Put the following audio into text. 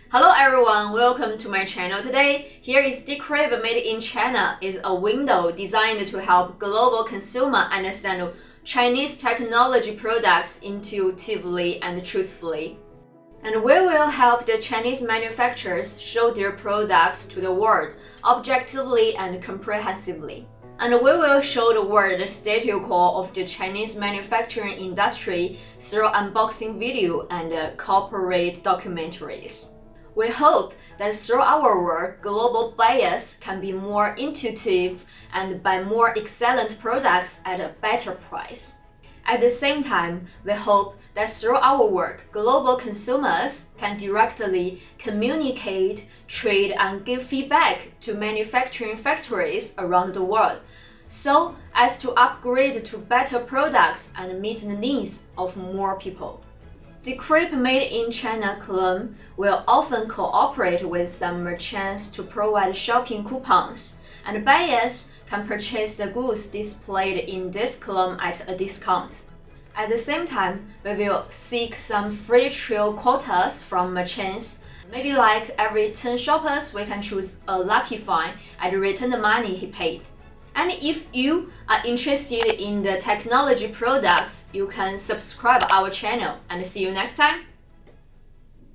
Hello everyone, welcome to my channel today. Here is Decrypt Made in China is a window designed to help global consumer understand Chinese technology products intuitively and truthfully. And we will help the Chinese manufacturers show their products to the world objectively and comprehensively. And we will show the world the status quo of the Chinese manufacturing industry through unboxing video and corporate documentaries. We hope that through our work, global buyers can be more intuitive and buy more excellent products at a better price. At the same time, we hope that through our work, global consumers can directly communicate, trade, and give feedback to manufacturing factories around the world, so as to upgrade to better products and meet the needs of more people. Decrypt Made in China claim will often cooperate with some merchants to provide shopping coupons, and buyers can purchase the goods displayed in this claim at a discount. At the same time, we will seek some free trial quotas from merchants. Maybe like every 10 shoppers, we can choose a lucky find and return the money he paid. And if you are interested in the technology products, you can subscribe our channel and see you next time.